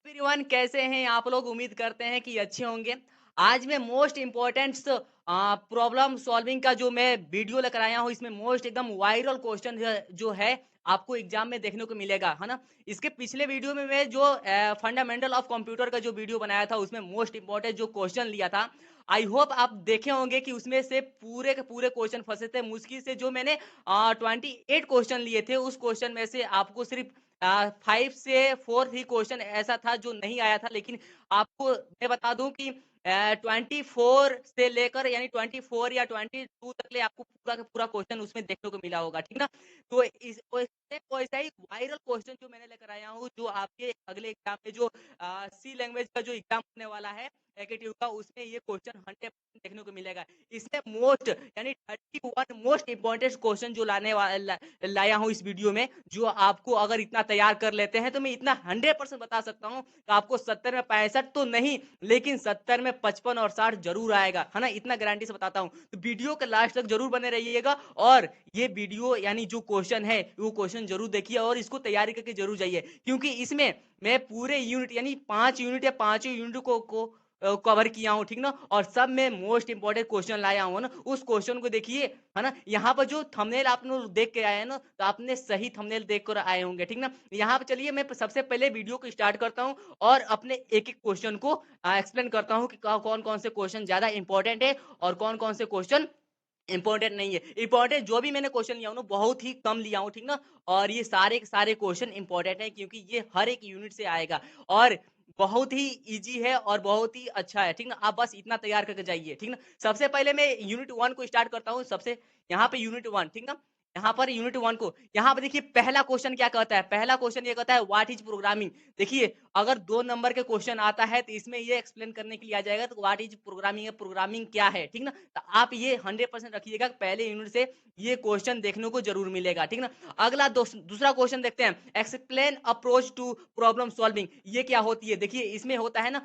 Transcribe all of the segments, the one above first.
Everyone कैसे हैं आप लोग? उम्मीद करते हैं कि अच्छे होंगे। आज मैं मोस्ट इम्पोर्टेंट प्रॉब्लम सॉल्विंग का जो मैं वीडियो लेकर आया हूँ, इसमें मोस्ट एकदम वायरल क्वेश्चन जो है आपको एग्जाम में देखने को मिलेगा, है ना? इसके पिछले वीडियो में मैं जो फंडामेंटल ऑफ कंप्यूटर का जो वीडियो बनाया था, उसमें मोस्ट इम्पोर्टेंट जो क्वेश्चन लिया था, आई होप आप देखे होंगे कि उसमें से पूरे के पूरे क्वेश्चन फंसे थे। मुश्किल से जो मैंने 28 क्वेश्चन लिए थे, उस क्वेश्चन में से आपको सिर्फ 5 से 4 ही क्वेश्चन ऐसा था जो नहीं आया था, लेकिन आपको मैं बता दूं कि 24 से लेकर यानी 24 या 22 तक ले आपको पूरा का पूरा क्वेश्चन उसमें देखने को मिला होगा, ठीक ना? तो इस वैसा ही वायरल क्वेश्चन जो मैंने लेकर आया हूँ, जो आपके अगले एग्जाम में जो सी लैंग्वेज का जो एग्जाम होने वाला है एकेटिव का, उसमें ये क्वेश्चन 100% देखने को मिलेगा। इसमें मोस्ट यानी 31 मोस्ट इंपॉर्टेंट क्वेश्चन जो लाया हूँ इस वीडियो में, जो आपको अगर इतना तैयार कर लेते हैं तो मैं इतना 100% बता सकता हूँ कि आपको 70 में 65 तो नहीं, लेकिन 70 में 55 और 60 जरूर आएगा, है ना? इतना गारंटी से बताता हूँ। तो वीडियो के लास्ट तक जरूर बने रहिएगा और ये वीडियो यानी जो क्वेश्चन है वो क्वेश्चन जरूर देखिए और इसको तैयारी करके जरूर जाइए, क्योंकि इसमें मैं पूरे यूनिट यानी 5 यूनिट या 5 यूनिट को कवर किया हूँ, ठीक ना? और सब में मोस्ट इंपॉर्टेंट क्वेश्चन लाया हूँ ना, उस क्वेश्चन को देखिए, है ना? यहाँ पर जो थंबनेल आप लोग देख के आए हैं ना, तो आपने सही थंबनेल देख कर आए होंगे, ठीक ना? यहाँ पे चलिए मैं सबसे पहले वीडियो को स्टार्ट करता हूँ और अपने एक एक क्वेश्चन को एक्सप्लेन करता हूँ कि कौन कौन से क्वेश्चन ज्यादा इंपॉर्टेंट है और कौन कौन से क्वेश्चन इंपॉर्टेंट नहीं है। इंपॉर्टेंट जो भी मैंने क्वेश्चन लिया हूँ ना, बहुत ही कम लिया हूँ, ठीक ना? और ये सारे के सारे क्वेश्चन इंपॉर्टेंट है, क्योंकि ये हर एक यूनिट से आएगा और बहुत ही इजी है और बहुत ही अच्छा है, ठीक ना? आप बस इतना तैयार करके जाइए, ठीक ना? सबसे पहले मैं यूनिट 1 को स्टार्ट करता हूँ। सबसे यहाँ पे यूनिट 1, ठीक ना? यहाँ पर यूनिट 1 को यहाँ पे देखिए, पहला क्वेश्चन क्या कहता है? पहला क्वेश्चन ये कहता है व्हाट इज प्रोग्रामिंग। देखिए, अगर 2 नंबर के क्वेश्चन आता है तो इसमें ये एक्सप्लेन करने के लिए आ जाएगा, तो व्हाट इज प्रोग्रामिंग, प्रोग्रामिंग क्या है, ठीक ना? तो आप ये 100% रखिएगा, पहले यूनिट से ये क्वेश्चन देखने को जरूर मिलेगा, ठीक ना? अगला दूसरा क्वेश्चन देखते हैं, explain approach to problem solving. ये क्या होती है? देखिए, इसमें होता है ना,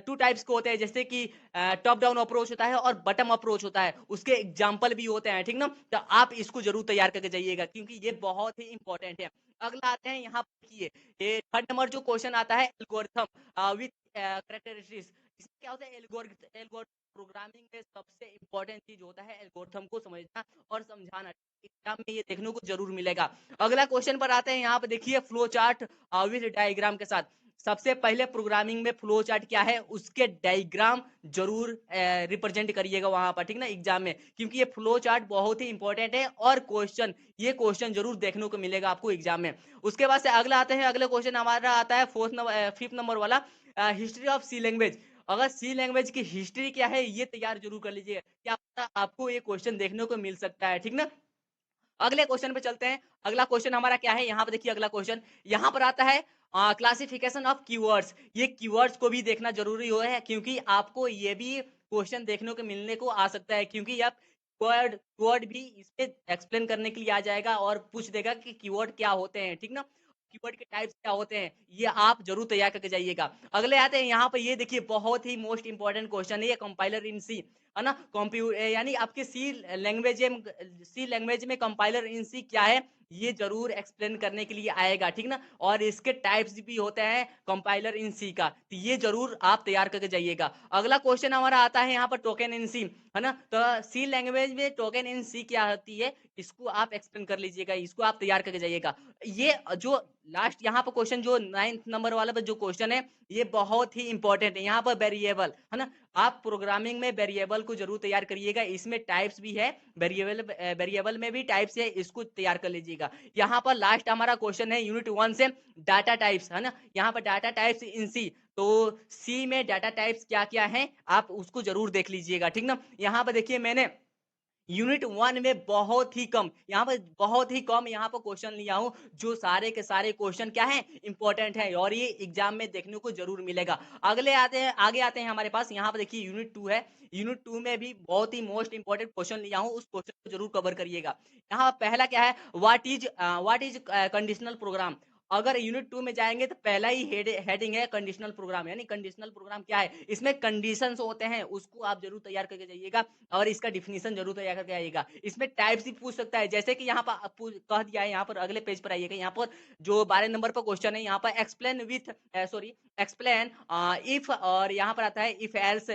2 टाइप्स के होते हैं, जैसे कि टॉप डाउन अप्रोच होता है और बटम अप्रोच होता है, उसके एग्जाम्पल भी होते हैं, ठीक ना? तो आप इसको जरूर तैयार करके जाइएगा, क्योंकि ये बहुत ही इंपॉर्टेंट है। अगला आते हैं यहाँ पर, देखिए ये थर्ड नंबर जो क्वेश्चन आता है, एल्गोरिथम विथ कैरेक्टरिस्टिक्स। इसमें क्या होता है? एल्गोरिथम प्रोग्रामिंग में सबसे इंपॉर्टेंट चीज होता है एल्गोरिथम को समझना और समझाना। एग्जाम में ये देखने को जरूर मिलेगा। अगला क्वेश्चन पर आते हैं, यहाँ पे देखिए फ्लो चार्ट विद डायग्राम के साथ। सबसे पहले प्रोग्रामिंग में फ्लो चार्ट क्या है, उसके डायग्राम जरूर रिप्रेजेंट करिएगा वहां पर, ठीक ना? एग्जाम में, क्योंकि ये फ्लो चार्ट बहुत ही इंपॉर्टेंट है और ये क्वेश्चन जरूर देखने को मिलेगा आपको एग्जाम में। उसके बाद से अगला आते हैं, अगले क्वेश्चन हमारा आता है फिफ्थ नंबर वाला, हिस्ट्री ऑफ सी लैंग्वेज। अगर सी लैंग्वेज की हिस्ट्री क्या है, ये तैयार जरूर कर लीजिए, क्या पता आपको ये क्वेश्चन देखने को मिल सकता है, ठीक ना? अगले क्वेश्चन पे चलते हैं। अगला क्वेश्चन हमारा क्या है? यहाँ पे देखिए, अगला क्वेश्चन यहाँ पर आता है क्लासिफिकेशन ऑफ कीवर्ड्स। ये कीवर्ड्स को भी देखना जरूरी हो है, क्योंकि आपको ये भी क्वेश्चन देखने को मिलने को आ सकता है, क्योंकि आप वर्ड वर्ड भी इसमें एक्सप्लेन करने के लिए आ जाएगा और पूछ देगा कि कीवर्ड क्या होते हैं, ठीक ना? कीवर्ड के टाइप्स क्या होते हैं, ये आप जरूर तैयार करके जाइएगा। अगले आते हैं यहाँ पे, ये देखिए बहुत ही मोस्ट इंपॉर्टेंट क्वेश्चन है ये, कंपाइलर इन सी, है ना? यानी आपके सी लैंग्वेज में कंपाइलर इन सी क्या है, ये जरूर एक्सप्लेन करने के लिए आएगा, ठीक ना? और इसके टाइप्स भी होते हैं कंपाइलर इन सी का, तो ये जरूर आप तैयार करके जाइएगा। अगला क्वेश्चन हमारा आता है यहाँ पर टोकन इन सी, है ना? तो सी लैंग्वेज में टोकन इन सी क्या होती है, इसको आप एक्सप्लेन कर लीजिएगा, इसको आप तैयार करके जाइएगा। ये जो लास्ट यहाँ पर क्वेश्चन जो 9th नंबर वाला पे जो क्वेश्चन है, ये बहुत ही इंपॉर्टेंट है। यहाँ पर वेरिएबल, है ना? आप प्रोग्रामिंग में वेरिएबल को जरूर तैयार करिएगा, इसमें टाइप्स भी है, वेरिएबल में भी टाइप्स है, इसको तैयार कर लीजिएगा। यहाँ पर लास्ट हमारा क्वेश्चन है यूनिट 1 से, डाटा टाइप्स, है ना? यहाँ पर डाटा टाइप्स इन सी, तो सी में डाटा टाइप्स क्या क्या है, आप उसको जरूर देख लीजिएगा, ठीक ना? यहाँ पर देखिए, मैंने यूनिट 1 में बहुत ही कम, यहाँ पर बहुत ही कम यहाँ पर क्वेश्चन लिया हूँ, जो सारे के सारे क्वेश्चन क्या हैं, इंपॉर्टेंट है और ये एग्जाम में देखने को जरूर मिलेगा। आगे आते हैं हमारे पास, यहाँ पर देखिए यूनिट 2 है। यूनिट 2 में भी बहुत ही मोस्ट इंपॉर्टेंट क्वेश्चन लिया हूँ, उस क्वेश्चन को जरूर कवर करिएगा। यहाँ पहला क्या है, व्हाट इज कंडीशनल प्रोग्राम। अगर यूनिट 2 में जाएँगे तो पहला ही हेडिंग है कंडीशनल प्रोग्राम, यानी कंडीशनल प्रोग्राम क्या है? इसमें कंडीशंस होते हैं, उसको आप ज़रूर तैयार करके जाइएगा और इसका डेफिनिशन ज़रूर तैयार करके आइएगा। इसमें टाइप्स भी पूछ सकता है, जैसे कि यहाँ पर कह दिया है, यहाँ पर अगले पेज पर आइएगा, यहाँ पर जो 12 नंबर पर क्वेश्चन है, यहाँ पर एक्सप्लेन इफ, और यहाँ पर आता है इफ एल्स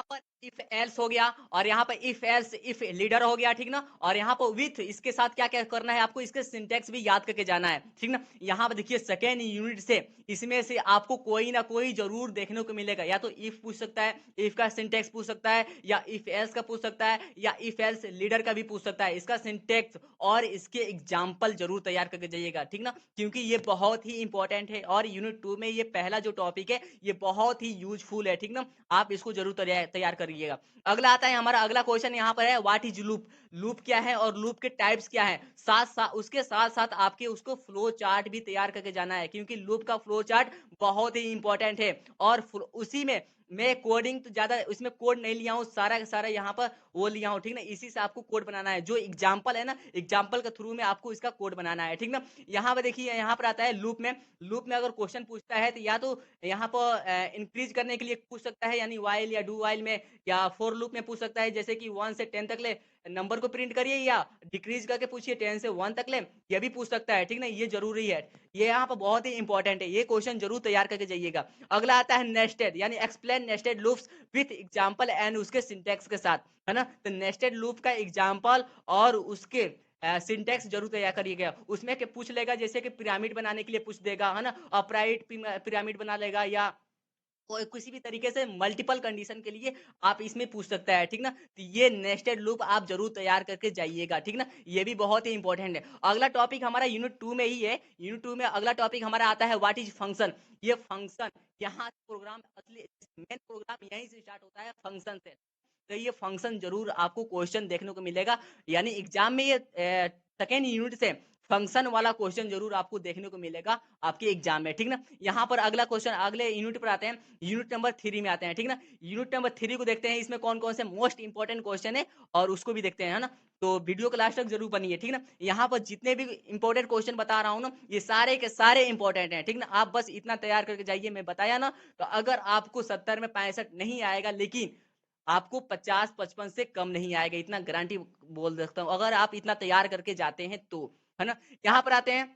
पर इफ एल्स हो गया, और यहाँ पर इफ एल्स इफ लीडर हो गया, ठीक ना। और यहाँ पर विथ, इसके साथ क्या क्या करना है आपको, इसके सिंटेक्स भी याद करके जाना है, ठीक ना। यहाँ पर देखिए सेकेंड यूनिट से इसमें से आपको कोई ना कोई जरूर देखने को मिलेगा, या तो इफ पूछ सकता है, इफ का सिंटेक्स पूछ सकता है, या इफ एल्स का पूछ सकता है, या इफ एल्स लीडर का भी पूछ सकता है। इसका सिंटेक्स और इसके एग्जाम्पल जरूर तैयार करके जाइएगा, ठीक ना, क्योंकि ये बहुत ही इंपॉर्टेंट है और यूनिट 2 में ये पहला जो टॉपिक है ये बहुत ही यूजफुल है, ठीक ना। आप इसको जरूर तैयार करिएगा। अगला आता है हमारा, अगला क्वेश्चन यहाँ पर है व्हाट इज लूप। लूप क्या है और लूप के टाइप्स क्या है, साथ साथ उसके साथ साथ आपके उसको फ्लो चार्ट भी तैयार करके जाना है, क्योंकि लूप का फ्लो चार्ट बहुत ही इंपॉर्टेंट है। और उसी में मैं कोडिंग तो ज्यादा इसमें कोड नहीं लिया हूँ, सारा का सारा यहाँ पर वो लिया हूँ, ठीक ना। इसी से आपको कोड बनाना है, जो एग्जाम्पल है ना, एग्जाम्पल के थ्रू में आपको इसका कोड बनाना है, ठीक ना। यहाँ पर देखिए, यहाँ पर आता है लूप में अगर क्वेश्चन पूछता है तो या तो यहाँ पर इंक्रीज करने के लिए पूछ सकता है, यानी वाइल या डू वाइल में, या फोर लूप में पूछ सकता है, जैसे कि 1 से 10 तक ले नंबर को प्रिंट करिए, या डिक्रीज करके पूछिए 10 से 1 तक ले, ये भी पूछ सकता है, ठीक ना। ये जरूरी है, ये यहाँ पर बहुत ही इंपॉर्टेंट है, ये क्वेश्चन जरूर तैयार करके जाइएगा। अगला आता है नेस्टेड, यानी explain nested loops with example and उसके सिंटेक्स के साथ, है ना। तो नेस्टेड लूप का एग्जांपल और उसके सिंटेक्स जरूर तैयार करिएगा। उसमें के पूछ लेगा, जैसे कि पिरामिड बनाने के लिए पूछ देगा, है ना, अपराइट पिरामिड बना लेगा, या कोई किसी भी तरीके से मल्टीपल कंडीशन के लिए आप इसमें पूछ सकता है, ठीक ना। तो ये नेस्टेड लूप आप जरूर तैयार करके जाइएगा, ठीक ना। ये भी बहुत ही इंपॉर्टेंट है। अगला टॉपिक हमारा यूनिट 2 में ही है। यूनिट 2 में अगला टॉपिक हमारा आता है व्हाट इज फंक्शन। ये फंक्शन, यहाँ प्रोग्राम असली मेन प्रोग्राम यहीं से स्टार्ट होता है, फंक्शन से। तो ये फंक्शन जरूर आपको क्वेश्चन देखने को मिलेगा, यानी एग्जाम में ये सेकेंड यूनिट से फंक्शन वाला क्वेश्चन जरूर आपको देखने को मिलेगा आपके एग्जाम में, ठीक ना। यहाँ पर अगला क्वेश्चन अगले यूनिट पर आते हैं, यूनिट नंबर 3 में आते हैं, ठीक ना। यूनिट नंबर 3 को देखते हैं, इसमें कौन कौन से मोस्ट इंपॉर्टेंट क्वेश्चन है और उसको भी देखते हैं, है ना। तो वीडियो को लास्ट तक जरूर बनिए, ठीक ना। यहाँ पर जितने भी इंपॉर्टेंट क्वेश्चन बता रहा हूँ ना, ये सारे के सारे इंपॉर्टेंट हैं, ठीक ना। आप बस इतना तैयार करके जाइए, मैं बताया ना, तो अगर आपको 70 में 65 नहीं आएगा, लेकिन आपको 50-55 से कम नहीं आएगा, इतना गारंटी बोल सकता हूँ, अगर आप इतना तैयार करके जाते हैं तो, है ना। यहाँ पर आते हैं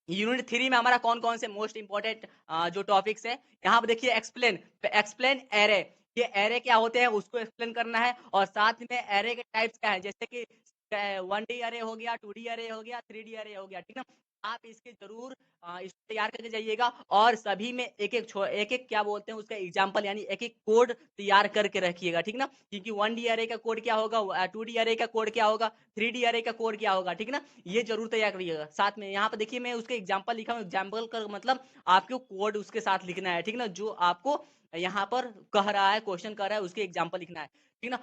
यूनिट 3 में हमारा कौन कौन से मोस्ट इंपॉर्टेंट जो टॉपिक्स है। यहाँ पर देखिए एक्सप्लेन एरे। ये एरे क्या होते हैं उसको एक्सप्लेन करना है, और साथ में एरे के टाइप्स क्या है, जैसे कि 1D अरे हो गया, 2D अरे हो गया, 3D अरे हो गया, ठीक है। आप इसके जरूर इसको तैयार करके जाइएगा, और सभी में एक एक क्या बोलते हैं उसका एग्जाम्पल, यानी एक एक कोड तैयार करके रखिएगा, ठीक ना। क्योंकि 1D अरे का कोड क्या होगा, 2D अरे का कोड क्या होगा, 3D अरे का कोड क्या होगा, ठीक ना। ये जरूर तैयार करिएगा। साथ में यहाँ पे देखिए, मैं उसके एग्जाम्पल लिखा हूँ, एग्जाम्पल का मतलब आपको कोड उसके साथ लिखना है, ठीक ना, जो आपको यहाँ पर कह रहा है, क्वेश्चन कर रहा है, उसके एग्जाम्पल लिखना है, ठीक ना।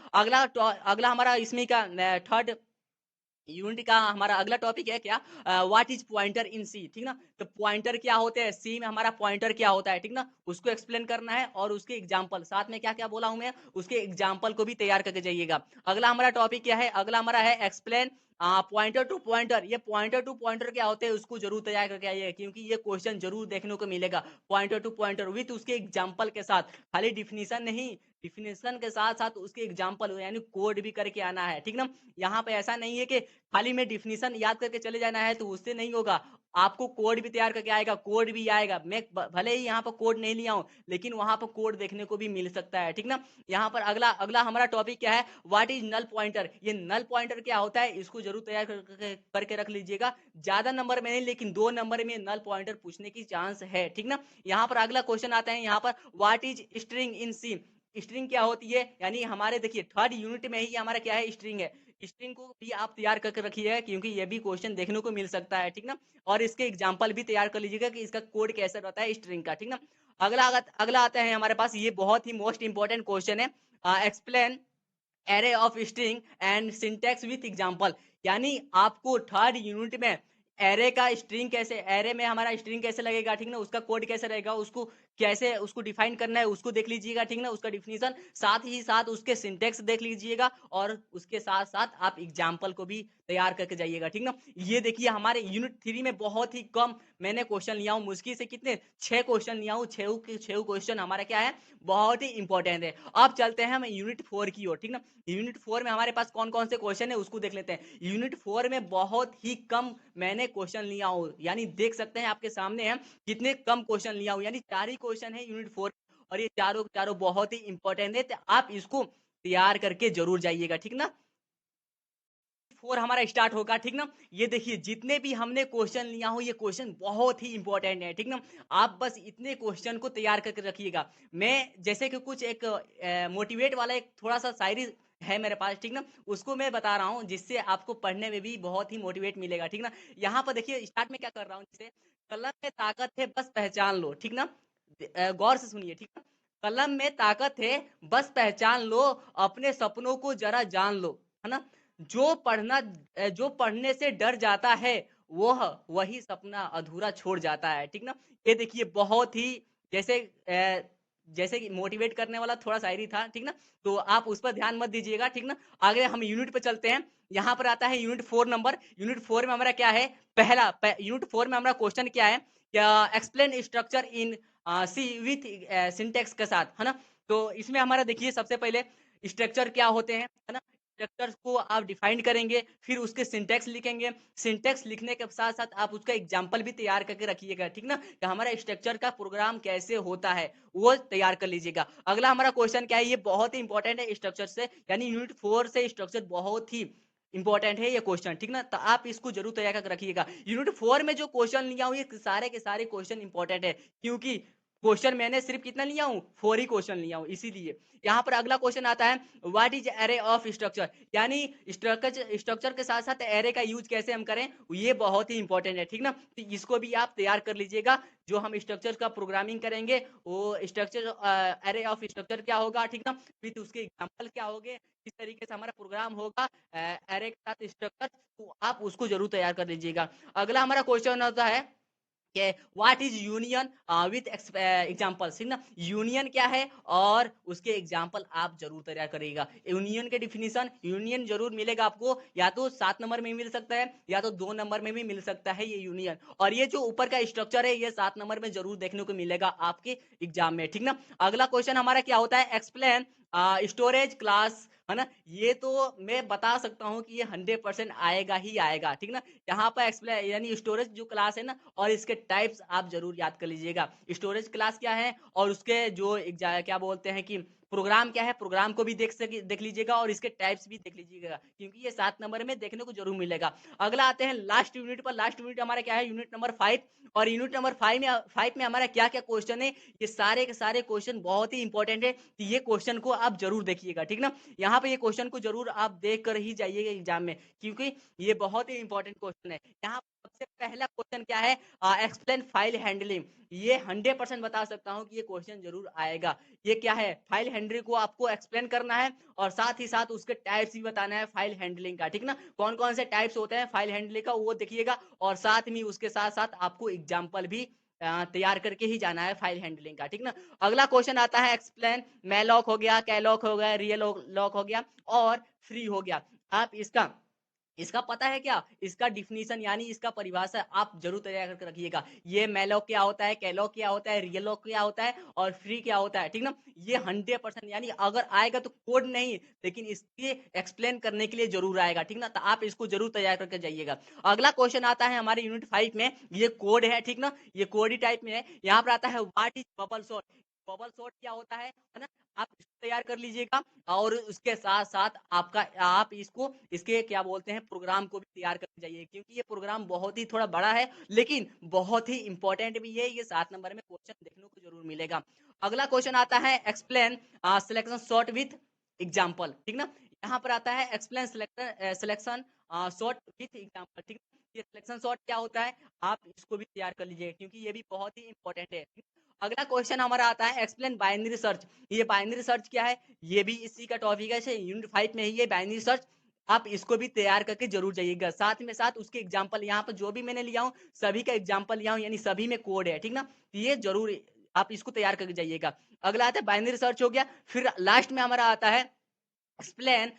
अगला हमारा इसमें का थर्ड यूनिट का हमारा अगला टॉपिक है क्या, व्हाट इज पॉइंटर इन सी, ठीक ना। तो पॉइंटर क्या होते हैं, सी में हमारा पॉइंटर क्या होता है, ठीक ना, उसको एक्सप्लेन करना है, और उसके एग्जांपल साथ में क्या क्या बोला हूं मैं, उसके एग्जांपल को भी तैयार करके जाइएगा। अगला हमारा टॉपिक क्या है, अगला हमारा है एक्सप्लेन पॉइंटर टू पॉइंटर। ये पॉइंटर टू पॉइंटर क्या होते हैं उसको जरूर तैयार करके आइए, क्योंकि ये क्वेश्चन जरूर देखने को मिलेगा, पॉइंटर टू पॉइंटर विथ उसके एग्जाम्पल के साथ, खाली डिफिनेशन नहीं, डिफिनेशन के साथ साथ उसके एग्जाम्पल यानी कोड भी करके आना है, ठीक ना। यहाँ पे ऐसा नहीं है कि खाली में डिफिनीशन याद करके चले जाना है, तो उससे नहीं होगा, आपको कोड भी तैयार करके आएगा, कोड भी आएगा। मैं भले ही यहाँ पर कोड नहीं लिया हूँ, लेकिन वहां पर कोड देखने को भी मिल सकता है, ठीक ना। यहाँ पर अगला अगला हमारा टॉपिक क्या है, व्हाट इज नल पॉइंटर। ये नल पॉइंटर क्या होता है इसको जरूर तैयार करके रख लीजिएगा। ज्यादा नंबर में नहीं, लेकिन 2 नंबर में नल पॉइंटर पूछने की चांस है, ठीक ना। यहाँ पर अगला क्वेश्चन आता है, यहाँ पर what is string in C. String क्या होती है, यानी हमारे देखिए थर्ड यूनिट में ही हमारा क्या है, स्ट्रिंग है। स्ट्रिंग को भी आप तैयार करके रखिए, क्योंकि ये भी क्वेश्चन देखने को मिल सकता है, ठीक ना। और इसके एग्जांपल भी तैयार कर लीजिएगा कि इसका कोड कैसे रहता है स्ट्रिंग का, ठीक ना। अगला आता है हमारे पास, ये बहुत ही मोस्ट इंपॉर्टेंट क्वेश्चन है, explain array of string and syntax with example. यानी आपको थर्ड यूनिट में एरे का स्ट्रिंग कैसे, एरे में हमारा स्ट्रिंग कैसे लगेगा, ठीक ना, उसका कोड कैसे रहेगा, उसको कैसे उसको डिफाइन करना है उसको देख लीजिएगा, ठीक ना, उसका डिफिनीशन, साथ ही साथ उसके सिंटैक्स देख लीजिएगा, और उसके साथ साथ आप एग्जाम्पल को भी तैयार करके जाइएगा, ठीक ना? ये देखिए हमारे यूनिट 3 में बहुत ही कम मैंने क्वेश्चन लिया हूँ, मुश्किल से कितने 6 क्वेश्चन लिया हूँ, 6 के 6 क्वेश्चन हमारा क्या है, बहुत ही इंपॉर्टेंट है। अब चलते हैं हम यूनिट 4 की ओर, ठीक ना? यूनिट 4 में हमारे पास कौन-कौन से क्वेश्चन है उसको देख लेते हैं। यूनिट 4 में बहुत ही कम मैंने क्वेश्चन लिया हूँ, यानी देख सकते हैं आपके सामने है कितने कम क्वेश्चन लिया हूँ, यानी 4 ही क्वेश्चन है यूनिट 4 और ये चारों के चारों बहुत ही इंपॉर्टेंट है, तो आप इसको तैयार करके ज़रूर जाइएगा, ठीक ना? 4 हमारा स्टार्ट होगा, ठीक ना? ये देखिए जितने भी हमने क्वेश्चन लिया हो, ये क्वेश्चन बहुत ही इंपॉर्टेंट है, ठीक ना? आप बस इतने क्वेश्चन को तैयार करके रखिएगा। मैं जैसे कि कुछ एक मोटिवेट वाला एक थोड़ा-सा शायरी है मेरे पास, ठीक ना? उसको मैं बता रहा हूँ, जिससे आपको पढ़ने में भी बहुत ही मोटिवेट मिलेगा, ठीक ना? यहाँ पर देखिए स्टार्ट में क्या कर रहा हूँ, जैसे कलम में ताकत है बस पहचान लो, ठीक ना? गौर से सुनिए, ठीक ना? कलम में ताकत है, बस पहचान लो, अपने सपनों को ज़रा जान लो, है ना? जो पढ़ने से डर जाता है, वही सपना अधूरा छोड़ जाता है, ठीक ना? ये देखिए बहुत ही जैसे जैसे कि मोटिवेट करने वाला थोड़ा शायरी था, ठीक ना? तो आप उस पर ध्यान मत दीजिएगा, ठीक ना? आगे हम यूनिट पे चलते हैं। यहाँ पर आता है यूनिट 4 नंबर। यूनिट 4 में हमारा क्या है? यूनिट 4 में हमारा क्वेश्चन क्या है? क्या explain structure in C with syntax के साथ, है ना? तो इसमें हमारा देखिए सबसे पहले स्ट्रक्चर क्या होते हैं, है ना? स्ट्रक्चर्स को आप डिफाइन करेंगे, फिर उसके सिंटैक्स लिखेंगे। सिंटैक्स लिखने के साथ-साथ आप उसका एग्जाम्पल भी तैयार करके रखिएगा, ठीक ना? कि हमारा स्ट्रक्चर का प्रोग्राम कैसे होता है, वो तैयार कर लीजिएगा। अगला हमारा क्वेश्चन क्या है, ये बहुत ही इंपॉर्टेंट है स्ट्रक्चर से, यानी यूनिट 4 से स्ट्रक्चर बहुत ही इंपॉर्टेंट है ये क्वेश्चन, ठीक ना? तो आप इसको ज़रूर तैयार करके रखिएगा। यूनिट 4 में जो क्वेश्चन लिया हूँ, ये सारे के सारे क्वेश्चन इंपॉर्टेंट है, क्योंकि क्वेश्चन मैंने सिर्फ कितना लिया हूँ? 4 ही क्वेश्चन लिया हूँ, इसीलिए। यहाँ पर अगला क्वेश्चन आता है, what is array of structure, यानी स्ट्रक्चर के साथ साथ एरे का यूज कैसे हम करें, ये बहुत ही इंपॉर्टेंट है, ठीक ना? तो इसको भी आप तैयार कर लीजिएगा। जो हम स्ट्रक्चर का प्रोग्रामिंग करेंगे, वो स्ट्रक्चर एरे ऑफ स्ट्रक्चर क्या होगा, ठीक ना? फिर उसके एग्जाम्पल क्या होंगे, किस तरीके से हमारा प्रोग्राम होगा एरे के साथ स्ट्रक्चर, तो आप उसको जरूर तैयार कर लीजिएगा। अगला हमारा क्वेश्चन होता है कि what is union with examples, ठीक ना? यूनियन क्या है और उसके एग्जांपल आप जरूर तैयार करिएगा। यूनियन के डिफिनीशन, यूनियन जरूर मिलेगा आपको, या तो 7 नंबर में मिल सकता है या तो 2 नंबर में भी मिल सकता है ये यूनियन, और ये जो ऊपर का स्ट्रक्चर है ये 7 नंबर में जरूर देखने को मिलेगा आपके एग्जाम में, ठीक ना? अगला क्वेश्चन हमारा क्या होता है, एक्सप्लेन स्टोरेज क्लास, है ना? ये तो मैं बता सकता हूँ कि ये 100% आएगा ही आएगा, ठीक ना? यहाँ पर एक्सप्लेन यानी स्टोरेज जो क्लास है ना, और इसके टाइप्स आप जरूर याद कर लीजिएगा। स्टोरेज क्लास क्या है और उसके जो क्या बोलते हैं कि प्रोग्राम क्या है, प्रोग्राम को भी देख लीजिएगा और इसके टाइप्स भी देख लीजिएगा, क्योंकि ये 7 नंबर में देखने को जरूर मिलेगा। अगला आते हैं लास्ट यूनिट पर। लास्ट यूनिट हमारा क्या है, यूनिट नंबर 5, और यूनिट नंबर 5 में हमारा क्या क्या क्वेश्चन है, ये सारे के सारे क्वेश्चन बहुत ही इंपॉर्टेंट है, तो ये क्वेश्चन को आप जरूर देखिएगा, ठीक ना? यहाँ पे ये क्वेश्चन को जरूर आप देख कर ही जाइएगा एग्जाम में, क्योंकि ये बहुत ही इंपॉर्टेंट क्वेश्चन है। यहाँ सबसे पहला क्वेश्चन क्या है, एक्सप्लेन फाइल हैंडलिंग। ये 100% बता सकता हूँ कि ये क्वेश्चन जरूर आएगा। ये क्या है, फाइल हैंडलिंग को आपको एक्सप्लेन करना है और साथ ही साथ उसके टाइप्स भी बताना है फाइल हैंडलिंग का, ठीक ना? कौन कौन से टाइप्स होते हैं फाइल हैंडलिंग का, वो देखिएगा, और साथ में उसके साथ साथ आपको एग्जाम्पल भी तैयार करके ही जाना है फाइल हैंडलिंग का, ठीक ना? अगला क्वेश्चन आता है, एक्सप्लेन मैलॉक हो गया, कैलॉक हो गया, रियल लॉक हो गया और फ्री हो गया। आप इसका इसका पता है क्या? इसका डिफिनीशन यानी इसका परिभाषा आप ज़रूर तैयार करके रखिएगा। ये मैलॉक क्या होता है, कैलॉक क्या होता है, रियल लॉक क्या होता है और फ्री क्या होता है, ठीक ना? ये 100% यानी अगर आएगा तो कोड नहीं, लेकिन इसके एक्सप्लेन करने के लिए ज़रूर आएगा, ठीक ना? तो आप इसको ज़रूर तैयार करके जाइएगा। अगला क्वेश्चन आता है हमारे यूनिट 5 में, ये कोड है, ठीक ना? ये कोड ही टाइप में है। यहाँ पर आता है, what is bubble sort? Bubble sort क्या होता है ना? आप इसको तैयार कर लीजिएगा और उसके साथ-साथ आप इसको इसके क्या बोलते हैं प्रोग्राम को भी तैयार करके जाइए, क्योंकि ये प्रोग्राम बहुत ही थोड़ा बड़ा है, लेकिन बहुत ही इंपॉर्टेंट भी है। ये 7 नंबर में क्वेश्चन देखने को ज़रूर मिलेगा। अगला क्वेश्चन आता है, explain selection sort with example, ठीक ना? यहाँ पर आता है, explain selection sort with example, ठीक है? ये सिलेक्शन सॉर्ट क्या होता है, आप इसको भी तैयार कर लीजिए, क्योंकि ये भी बहुत ही इंपॉर्टेंट है। अगला क्वेश्चन हमारा आता है, एक्सप्लेन बाइनरी सर्च। ये बाइनरी सर्च क्या है, ये भी इसी का टॉपिक है, यूनिट 5 में ही ये बाइनरी सर्च, आप इसको भी तैयार करके जरूर जाइएगा। साथ में साथ उसके एग्जाम्पल, यहाँ पर जो भी मैंने लिया हूँ सभी का एग्जाम्पल लिया हूँ, यानी सभी में कोड है, ठीक ना? तो ये जरूर आप इसको तैयार करके जाइएगा। अगला आता है बाइनरी सर्च हो गया, फिर लास्ट में हमारा आता है एक्सप्लेन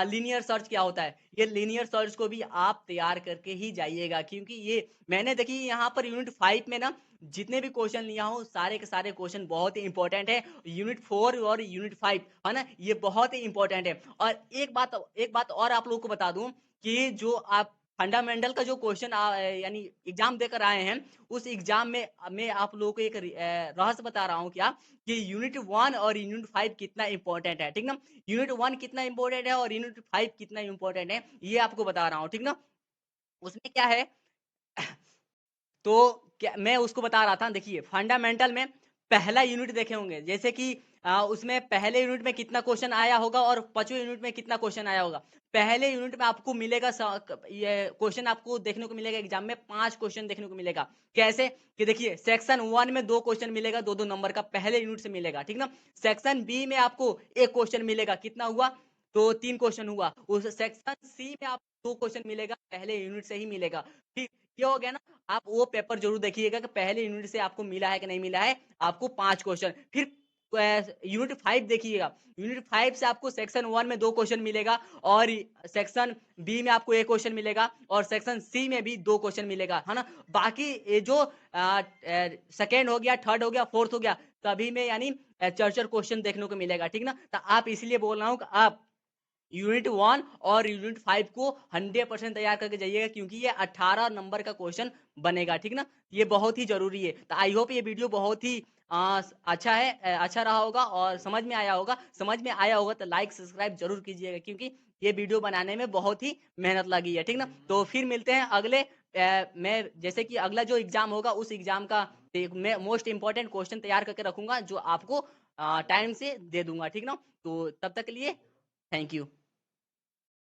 लीनियर सर्च क्या होता है। ये लीनियर सर्च को भी आप तैयार करके ही जाइएगा, क्योंकि ये मैंने देखिए यहाँ पर यूनिट 5 में ना जितने भी क्वेश्चन लिया हूँ सारे के सारे क्वेश्चन बहुत ही इंपॉर्टेंट है। यूनिट 4 और यूनिट 5 है ना, ये बहुत ही इंपॉर्टेंट है। और एक बात और आप लोगों को बता दूं कि जो आप फंडामेंटल का जो क्वेश्चन यानी एग्जाम देकर आए हैं, उस एग्जाम में मैं आप लोगों को एक रहस्य बता रहा हूँ क्या, कि यूनिट 1 और यूनिट 5 कितना इंपॉर्टेंट है, ठीक ना। यूनिट 1 कितना इंपॉर्टेंट है और यूनिट 5 कितना इंपॉर्टेंट है, ये आपको बता रहा हूँ, ठीक ना। उसमें क्या है तो क्या मैं उसको बता रहा था, देखिए फंडामेंटल में पहला यूनिट देखे होंगे, जैसे कि उसमें पहले यूनिट में कितना क्वेश्चन आया होगा और पांचवें यूनिट में कितना क्वेश्चन आया होगा। पहले यूनिट में आपको मिलेगा ये क्वेश्चन आपको देखने को मिलेगा एग्जाम में 5 क्वेश्चन देखने को मिलेगा। कैसे कि देखिए सेक्शन 1 में 2 क्वेश्चन मिलेगा, 2-2 नंबर का पहले यूनिट से मिलेगा, ठीक ना। सेक्शन बी में आपको 1 क्वेश्चन मिलेगा, कितना हुआ, तो 3 क्वेश्चन हुआ। उस सेक्शन सी में आपको 2 क्वेश्चन मिलेगा, पहले यूनिट से ही मिलेगा। ठीक, ये हो गया ना। आप वो पेपर जरूर देखिएगा कि पहले यूनिट से आपको मिला है कि नहीं मिला है। आपको 5 क्वेश्चन, फिर यूनिट 5 देखिएगा। यूनिट 5 से आपको सेक्शन 1 में 2 क्वेश्चन मिलेगा और सेक्शन बी में आपको 1 क्वेश्चन मिलेगा और सेक्शन सी में भी 2 क्वेश्चन मिलेगा, है ना। बाकी ये जो सेकेंड हो गया, थर्ड हो गया, फोर्थ हो गया, सभी में यानी चर्चर क्वेश्चन देखने को मिलेगा, ठीक ना। तो आप इसलिए बोल रहा हूँ कि आप यूनिट 1 और यूनिट 5 को 100% तैयार करके जाइएगा, क्योंकि ये 18 नंबर का क्वेश्चन बनेगा, ठीक ना। ये बहुत ही जरूरी है। तो आई होप ये वीडियो बहुत ही अच्छा है, अच्छा रहा होगा और समझ में आया होगा। समझ में आया होगा तो लाइक सब्सक्राइब जरूर कीजिएगा, क्योंकि ये वीडियो बनाने में बहुत ही मेहनत लगी है, ठीक ना। तो फिर मिलते हैं अगले मैं जैसे कि अगला जो एग्जाम होगा उस एग्जाम का मैं मोस्ट इंपॉर्टेंट क्वेश्चन तैयार करके रखूंगा, जो आपको टाइम से दे दूंगा, ठीक ना। तो तब तक के लिए थैंक यू।